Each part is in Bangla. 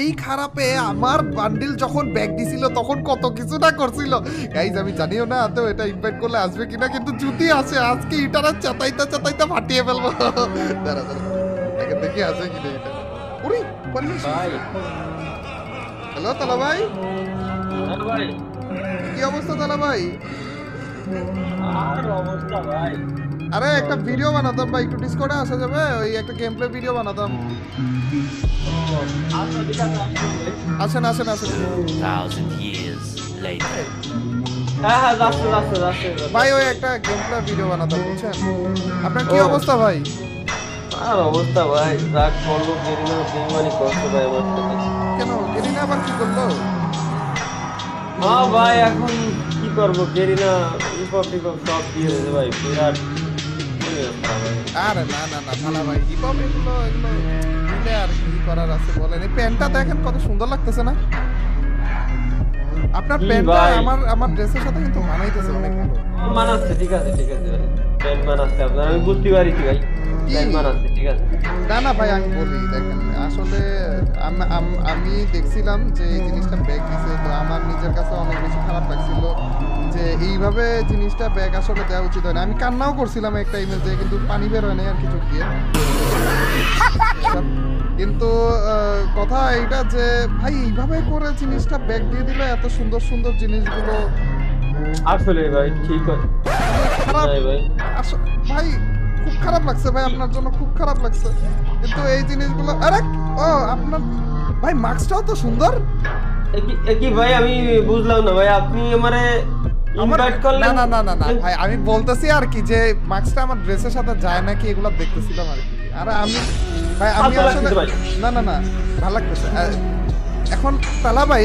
এই খারাপে আমার বান্ডিল যখন ব্যাগ দিছিল তখন কত কিছু না করছিল গাইজ আমি জানিও না তো এটা ইনভাইট করলে আসবে কিনা কিন্তু যদি আসে আজকে ইটারা চাতাইতে চাতাইতে ফাটিয়ে ফেলবো দাঁড়া দাঁড়া আগে দেখি আসে কিনা এটা ওরে পারমিশ ভাই হ্যালো তালা ভাই হ্যাঁ ভাই কি অবস্থা তালা ভাই আর অবস্থা ভাই আরে একটা ভিডিও বানাতাম ভাই একটু ডিসকর্ডে আসা যাবে ওই একটা গেম প্লে ভিডিও বানাতাম আসেন আসেন আসেন 1,000 years later. হ্যাঁ হ্যাঁ যাচ্ছে ভাই ওই একটা গেম প্লে ভিডিও বানাতাম বুঝছেন আপনার কি অবস্থা ভাই আর অবস্থা ভাই যা করলো গেরিনা বেমানি করছে ভাই আমার সাথে কেন গেরিনা আবার কি করলো হ্যাঁ ভাই এখন কি করবো গেরিনা রিপোর্ট সব দিয়ে দিয়েছে ভাই বিরাট আরে না না না ভালো ভাই হিপ হপ এগুলো দিলে আর কি করার আছে বলেন এই প্যান্টটা দেখেন কত সুন্দর লাগতেছে না আপনার প্যান্টটা ভাই? আমার ড্রেসের সাথে কিন্তু মানাইতেছে অনেক ভালো মানাচ্ছে ঠিক আছে ভাই প্যান্ট মানাচ্ছে আপনার আমি বুঝতে পারিছি ভাই প্যান্ট মানাচ্ছে ঠিক আছে না না ভাই আমি বলি দেখেন আসলে আমি দেখছিলাম যে এই জিনিসটা ব্যাগ দিছে তো আমার নিজের কাছে অনেক বেশি খারাপ লাগছিল যে এইভাবে জিনিসটা ব্যাগ আসলে দেওয়া উচিত হয় না আমি কান্নাও করছিলাম একটা ইমেল দিয়ে কিন্তু পানি বের হয় না আর কিছু দিয়ে কিন্তু কথা এইটা যে ভাই এইভাবে করে জিনিসটা ব্যাগ দিয়ে দিলে এত সুন্দর সুন্দর জিনিসগুলো আসলে ভাই ঠিক আছে খারাপ ভাই ভাই খুব খারাপ লাগছে ভাই আপনার জন্য খুব খারাপ লাগছে কিন্তু এই জিনিসগুলো আরে ও আপনার ভাই মাস্কটাও তো সুন্দর কি ভাই আমি বুঝলাম না ভাই আপনি আমারে ইনভাইট করলেন না না না না ভাই আমি বলতেছি আর কি যে মাস্কটা আমার ড্রেসের সাথে যায় নাকি এগুলো দেখতেছিলাম আর কি আরে আমি ভাই আমি আসলে না না না ভালো লাগতেছে এখন তালা ভাই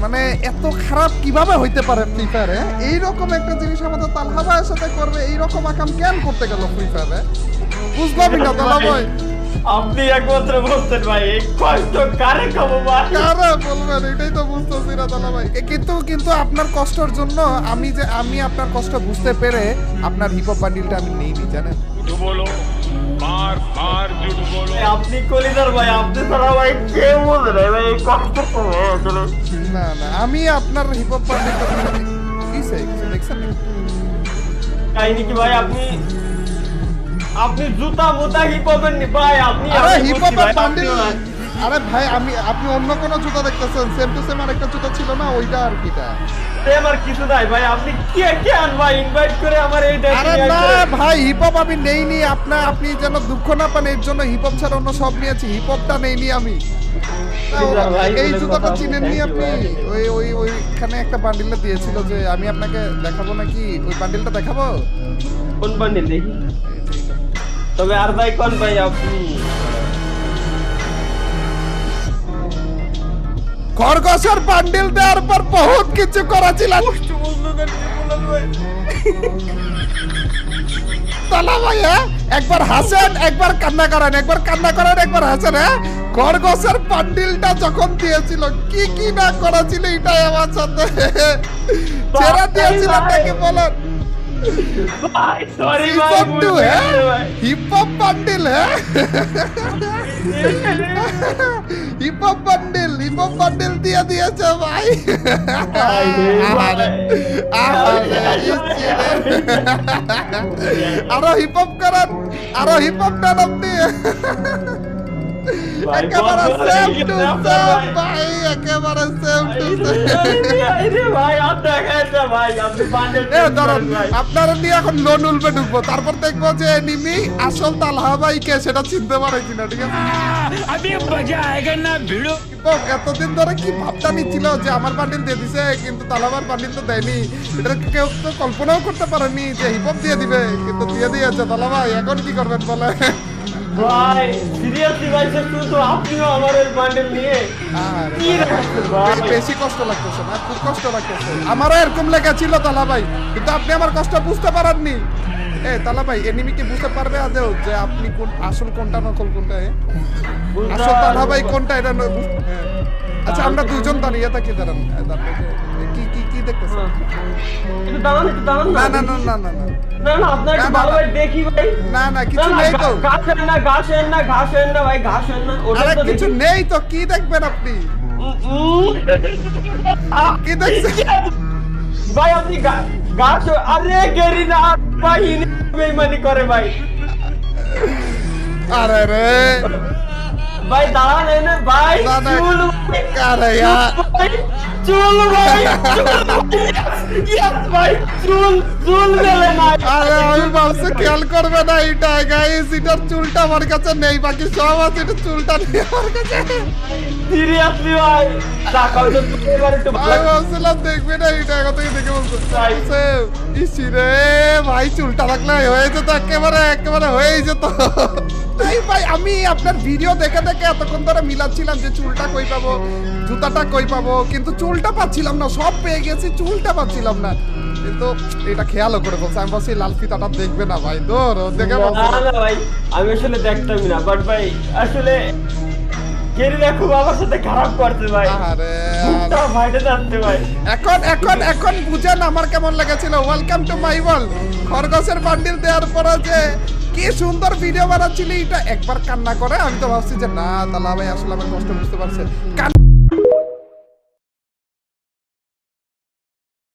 মানে এত খারাপ কিভাবে হইতে পারে ফ্রি ফায়ারে এইরকম একটা জিনিস আমাদের তালহা ভাইয়ের সাথে করবে এইরকম আকাম কেন করতে গেল ফ্রি ফায়ারে বুঝলামই না তালা ভাই আপনি একমাত্র বলছেন ভাই এই কষ্ট কারে খাবো ভাই কারা বলবেন এটাই তো বুঝতেছি না তালা ভাই কিন্তু কিন্তু আপনার কষ্টের জন্য আমি আপনার কষ্ট বুঝতে পেরে আপনার হিপ হপ বান্ডিলটা আমি নেইনি জানেন बोलो बार बार झूठ बोलो আপনি কলিদার ভাই আপনি ছাড়া ভাই কে বোঝে না ভাই এই কষ্ট করবো আসলে না না আমি আপনার হিপ হপ বান্ডিলটা কিসে দেখছেন কাহিনী কি ভাই আপনি জুতা মুতা হিপ হপের নি ভাই আপনি আরে হিপ হপ বান্ডিল আরে ভাই আপনি অন্য কোন জুতা দেখতেছেন সেম টু সেম আরেকটা জুতা ছিল না ওইটা আর কিটা আমার কিছু নাই ভাই আপনি কে আন ভাই ইনভাইট করে আমার এই আরে না ভাই হিপ হপ আমি নেইনি আপনি যেন দুঃখ না পান এর জন্য হিপ হপ ছাড়া অন্য সব নিয়েছি হিপ হপটা নেইনি আমি এই জুতাটা চিনেননি আপনি ওইখানে একটা বান্ডিলটা দিয়েছিল যে আমি আপনাকে দেখাবো নাকি ওই বান্ডিলটা দেখাবো কোন বান্ডিল দেখি তবে আর ভাই কোন ভাই আপনি খরগোশের বান্ডিল দেওয়ার পর বহুত কিছু করেছিল তালা ভাইয়া একবার হাসেন একবার কান্না করেন একবার কান্না করেন একবার হাসেন হ্যাঁ খরগোশের বান্ডিলটা যখন দিয়েছিল কি কি না করেছিল এটাই আমার সাথে ছেড়ে দিয়েছিল নাকি বলেন ভাই সরি ভাই হিপ হপ বান্ডিল হ্যাঁ হিপ হপ বান্ডিল দিয়ে দিয়েছে ভাই আরো হিপ হপ করেন আরো হিপ হপ দেন আপনি একেবারে সেম টু সেম ভাই একেবারে সেম টু সেম ভাই ভাই আপনি বান্ডিল আপনারা নিয়ে এখন লোন উলবে ঢুকবো তারপর দেখবো যে এনিমি আসল তালহা ভাই কে সেটা চিনতে পারে কিনা ঠিক আছে अभी मजा आएगा ना भिड़ो এতদিন ধরে কি ভাবটা নিচ্ছিল যে আমার বান্ডিল দিয়ে দিছে কিন্তু তালাবার বান্ডিল তো দেয়নি এটা কেউ তো কল্পনাও করতে পারেনি যে হিপ হপ দিয়ে দিবে কিন্তু দিয়ে দিয়েছে তালা ভাই এখন কি করবেন বলে ভাই সিরিয়াসলি ভাই তো আপনিও আমার এই বান্ডেল নিয়ে কি রাখছেন ভাই বেশি কষ্ট লাগতেছে না খুব কষ্ট লাগতেছে আমারও এরকম লেগেছিল তালা ভাই কিন্তু আপনি আমার কষ্ট বুঝতে পারেননি তালা ভাই এনিমি কি বুঝতে পারবে আদৌ যে আপনি কোন আসল কোনটা নকল কোনটা আসল তালা ভাই কোনটা এটা আচ্ছা আমরা দুজন দাঁড়িয়ে থাকি দাঁড়ান কি কি কি দেখতেছেন? একটু দাঁড়ান না না না না না না না না আপনার একটু না, ভালো না। ভাই দেখি ভাই না না কিছু নেই তো। ঘাস হেন না ভাই ঘাস হেন না ওটা আরে তো কিছু দেখি। নেই তো, কি দেখবেন আপনি? কি দেখছেন? ভাই আপনি ঘাস আরে গেরি না ভাই ইনি বেইমানি করে ভাই আরে রে ভাই দাঁড়ান এনে ভাই না, না। চুল আরে यार চুল ভাই ইয়েস ভাই চুল গেলে না আরে আমি ভাবছি খেয়াল করবে না এটা গাইস, এটার চুলটা আমার কাছে নেই, বাকি সব আছে, এটা চুলটা নেই আমার কাছে। সিরিয়াসলি ভাই টাকাও তো এবার একটু ভালো আমি ভাবছিলাম দেখবে না, এটা কথা দেখে বলছো ইসি রে ভাই, চুলটা রাখলে হয়ে যেত, একেবারে হয়ে যেত। তাই ভাই আমি আপনার ভিডিও দেখে দেখে এতক্ষণ ধরে মিলাচ্ছিলাম যে চুলটা কই পাবো, জুতাটা কই পাবো, কিন্তু চুলটা পাচ্ছিলাম না, সব পেয়ে গেছি, চুলটা পাচ্ছিলাম না। কিন্তু এটা খেয়ালও করে বলছে, আমি বলছি লাল ফিতাটা দেখবে না ভাই, দূর দেখে বলছে না না ভাই আমি আসলে দেখতামই না বাট ভাই আসলে কেরিনা খুব আমার সাথে খারাপ করছে ভাই আরে তা ভাইটা যাচ্ছে ভাই এখন বুঝেন আমার কেমন লেগেছিল। Welcome to my world. খরগোশের বান্ডিল দেওয়ার পরে যে কি সুন্দর ভিডিও বানাচ্ছিলি, এটা একবার কান্না করে। আমি তো ভাবছি যে না তালা ভাই আসলে আমার কষ্ট বুঝতে পারছে।